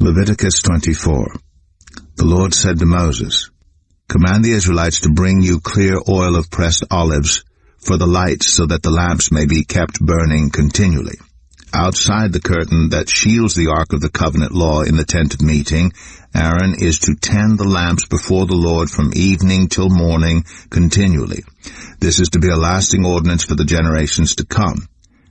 Leviticus 24. The Lord said to Moses, "Command the Israelites to bring you clear oil of pressed olives for the lights, so that the lamps may be kept burning continually. Outside the curtain that shields the ark of the covenant law in the tent of meeting, Aaron is to tend the lamps before the Lord from evening till morning continually. This is to be a lasting ordinance for the generations to come.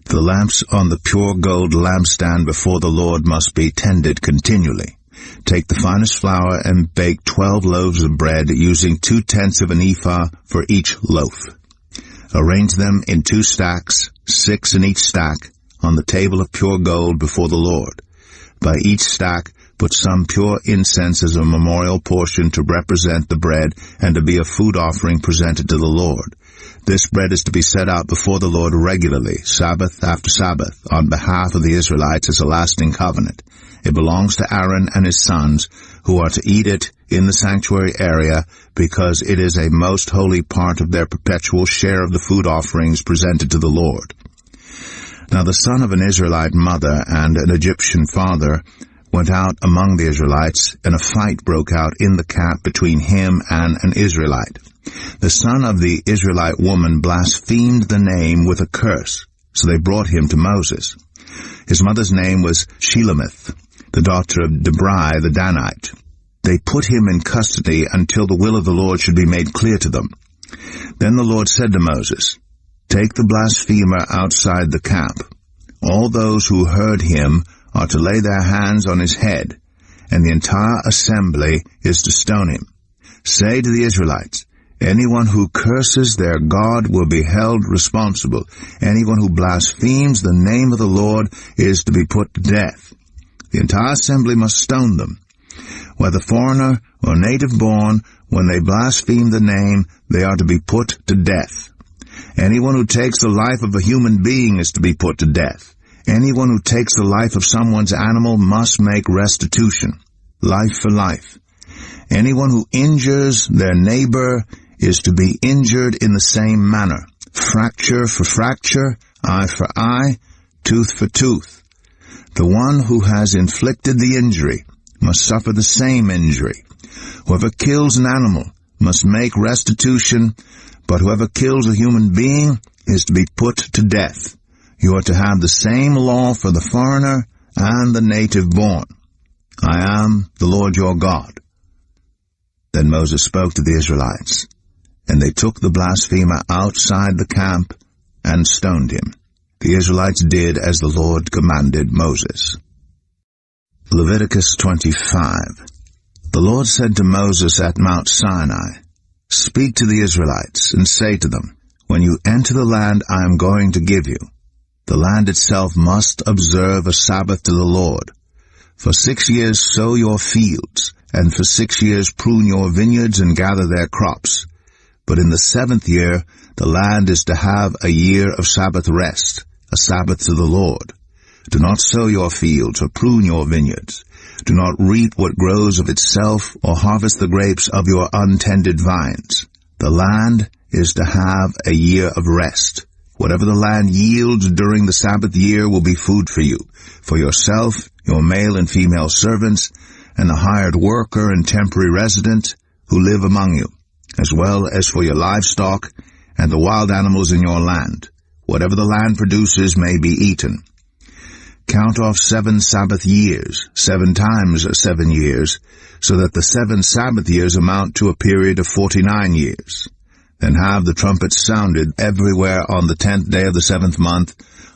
The lamps on the pure gold lampstand before the Lord must be tended continually. Take the finest flour and bake 12 loaves of bread, using 2/10 of an ephah for each loaf. Arrange them in 2 stacks, 6 in each stack, on the table of pure gold before the Lord. By each stack put some pure incense as a memorial portion to represent the bread and to be a food offering presented to the Lord. This bread is to be set out before the Lord regularly, Sabbath after Sabbath, on behalf of the Israelites as a lasting covenant. It belongs to Aaron and his sons, who are to eat it in the sanctuary area, because it is a most holy part of their perpetual share of the food offerings presented to the Lord." Now the son of an Israelite mother and an Egyptian father went out among the Israelites, and a fight broke out in the camp between him and an Israelite. The son of the Israelite woman blasphemed the name with a curse, so they brought him to Moses. His mother's name was Shelemith, the daughter of Debrai the Danite. They put him in custody until the will of the Lord should be made clear to them. Then the Lord said to Moses, "Take the blasphemer outside the camp. All those who heard him are to lay their hands on his head, and the entire assembly is to stone him. Say to the Israelites, anyone who curses their God will be held responsible. Anyone who blasphemes the name of the Lord is to be put to death. The entire assembly must stone them. Whether foreigner or native born, when they blaspheme the name, they are to be put to death. Anyone who takes the life of a human being is to be put to death. Anyone who takes the life of someone's animal must make restitution, life for life. Anyone who injures their neighbor is to be injured in the same manner, fracture for fracture, eye for eye, tooth for tooth. The one who has inflicted the injury must suffer the same injury. Whoever kills an animal must make restitution, but whoever kills a human being is to be put to death. You are to have the same law for the foreigner and the native born. I am the Lord your God." Then Moses spoke to the Israelites, and they took the blasphemer outside the camp and stoned him. The Israelites did as the Lord commanded Moses. Leviticus 25. The Lord said to Moses at Mount Sinai, "Speak to the Israelites and say to them, when you enter the land I am going to give you, the land itself must observe a Sabbath to the Lord. For 6 years sow your fields, and for 6 years prune your vineyards and gather their crops. But in the 7th year the land is to have a year of Sabbath rest, a Sabbath to the Lord. Do not sow your fields or prune your vineyards. Do not reap what grows of itself or harvest the grapes of your untended vines. The land is to have a year of rest. Whatever the land yields during the Sabbath year will be food for you, for yourself, your male and female servants, and the hired worker and temporary resident who live among you, as well as for your livestock and the wild animals in your land. Whatever the land produces may be eaten. Count off 7 Sabbath years, 7 times 7 years, so that the 7 Sabbath years amount to a period of 49 years. Then have the trumpets sounded everywhere on the 10th day of the 7th month.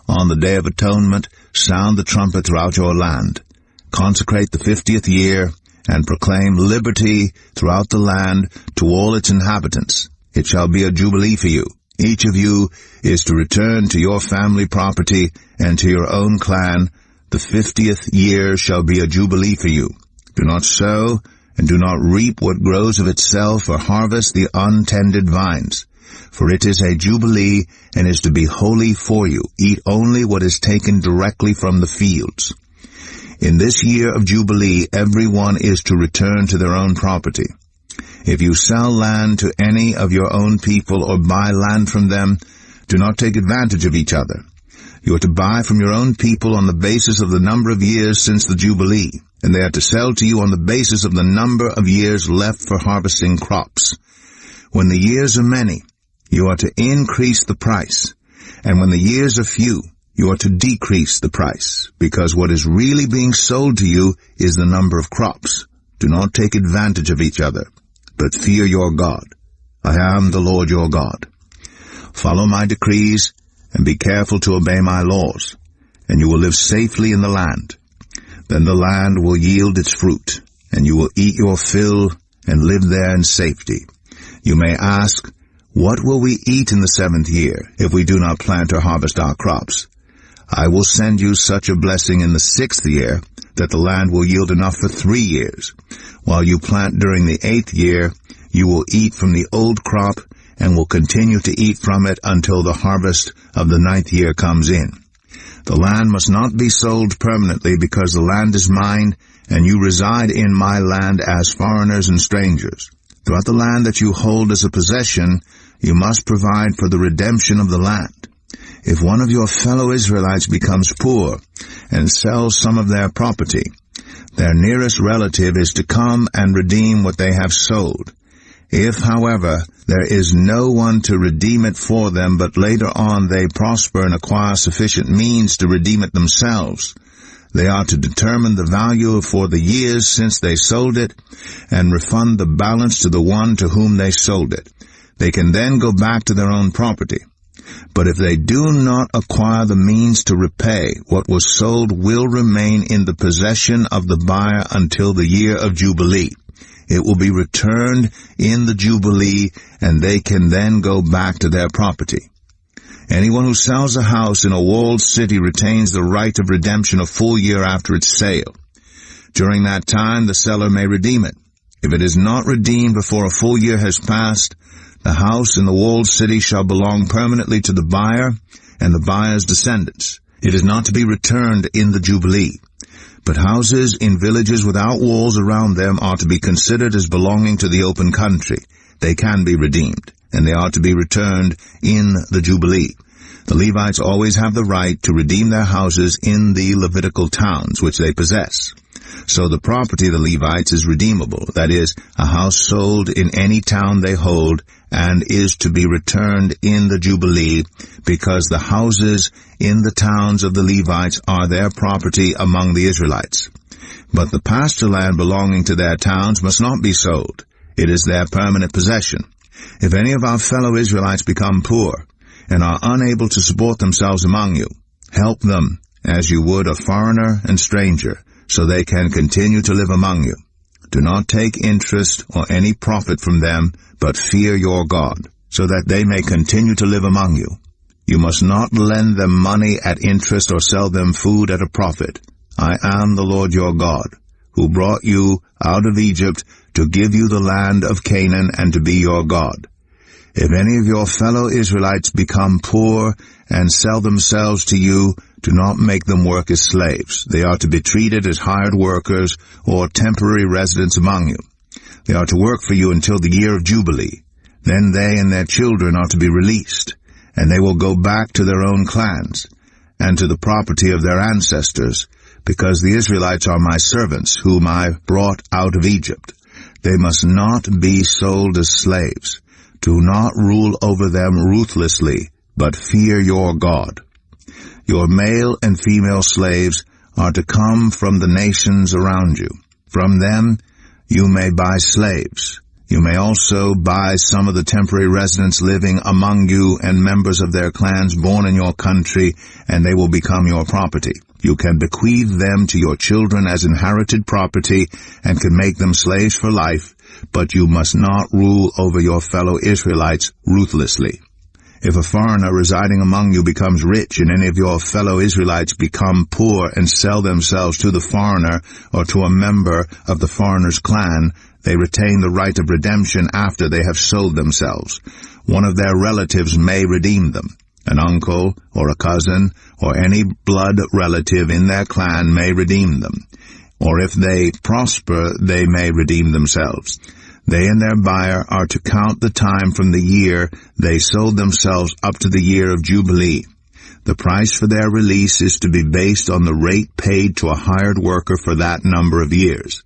On the Day of Atonement, sound the trumpet throughout your land. Consecrate the 50th year, and proclaim liberty throughout the land to all its inhabitants. It shall be a jubilee for you. Each of you is to return to your family property and to your own clan. The 50th year shall be a jubilee for you. Do not sow, and do not reap what grows of itself, or harvest the untended vines. For it is a jubilee, and is to be holy for you. Eat only what is taken directly from the fields. In this year of jubilee, everyone is to return to their own property. If you sell land to any of your own people or buy land from them, do not take advantage of each other. You are to buy from your own people on the basis of the number of years since the Jubilee. and they are to sell to you on the basis of the number of years left for harvesting crops. When the years are many, you are to increase the price, and when the years are few, you are to decrease the price, because what is really being sold to you is the number of crops. Do not take advantage of each other, but fear your God. I am the Lord your God. Follow my decrees, and be careful to obey my laws, and you will live safely in the land. Then the land will yield its fruit, and you will eat your fill and live there in safety. You may ask, what will we eat in the 7th year if we do not plant or harvest our crops? I will send you such a blessing in the 6th year that the land will yield enough for 3 years. While you plant during the 8th year, you will eat from the old crop and will continue to eat from it until the harvest of the 9th year comes in. The land must not be sold permanently, because the land is mine, and you reside in my land as foreigners and strangers. Throughout the land that you hold as a possession, you must provide for the redemption of the land. If one of your fellow Israelites becomes poor and sells some of their property, their nearest relative is to come and redeem what they have sold. If, however, there is no one to redeem it for them, but later on they prosper and acquire sufficient means to redeem it themselves, they are to determine the value for the years since they sold it and refund the balance to the one to whom they sold it. They can then go back to their own property. But if they do not acquire the means to repay, what was sold will remain in the possession of the buyer until the year of Jubilee. It will be returned in the Jubilee, and they can then go back to their property. Anyone who sells a house in a walled city retains the right of redemption a full year after its sale. During that time, the seller may redeem it. If it is not redeemed before a full year has passed, the house in the walled city shall belong permanently to the buyer and the buyer's descendants. It is not to be returned in the Jubilee. But houses in villages without walls around them are to be considered as belonging to the open country. They can be redeemed, and they are to be returned in the Jubilee. The Levites always have the right to redeem their houses in the Levitical towns which they possess. So the property of the Levites is redeemable, that is, a house sold in any town they hold, and is to be returned in the Jubilee, because the houses in the towns of the Levites are their property among the Israelites. But the pasture land belonging to their towns must not be sold. It is their permanent possession. If any of our fellow Israelites become poor, and are unable to support themselves among you, help them as you would a foreigner and stranger, so they can continue to live among you. Do not take interest or any profit from them, but fear your God, so that they may continue to live among you. You must not lend them money at interest or sell them food at a profit. I am the Lord your God, who brought you out of Egypt to give you the land of Canaan and to be your God. If any of your fellow Israelites become poor and sell themselves to you, do not make them work as slaves. They are to be treated as hired workers or temporary residents among you. They are to work for you until the year of Jubilee. Then they and their children are to be released, and they will go back to their own clans and to the property of their ancestors, because the Israelites are my servants, whom I brought out of Egypt. They must not be sold as slaves. Do not rule over them ruthlessly, but fear your God. Your male and female slaves are to come from the nations around you. From them you may buy slaves. You may also buy some of the temporary residents living among you and members of their clans born in your country, and they will become your property. You can bequeath them to your children as inherited property and can make them slaves for life, but you must not rule over your fellow Israelites ruthlessly. If a foreigner residing among you becomes rich and any of your fellow Israelites become poor and sell themselves to the foreigner or to a member of the foreigner's clan, they retain the right of redemption after they have sold themselves. One of their relatives may redeem them. An uncle or a cousin or any blood relative in their clan may redeem them. Or if they prosper, they may redeem themselves. They and their buyer are to count the time from the year they sold themselves up to the year of Jubilee. The price for their release is to be based on the rate paid to a hired worker for that number of years.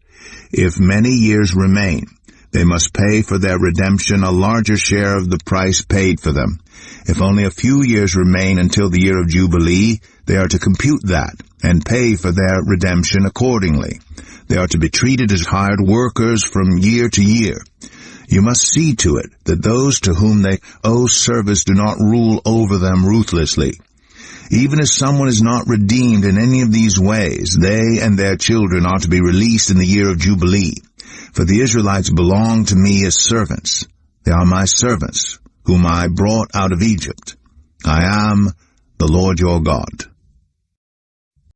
If many years remain, they must pay for their redemption a larger share of the price paid for them. If only a few years remain until the Year of Jubilee, they are to compute that and pay for their redemption accordingly. They are to be treated as hired workers from year to year. You must see to it that those to whom they owe service do not rule over them ruthlessly. Even if someone is not redeemed in any of these ways, they and their children are to be released in the Year of Jubilee. For the Israelites belong to me as servants. They are my servants, whom I brought out of Egypt. I am the Lord your God.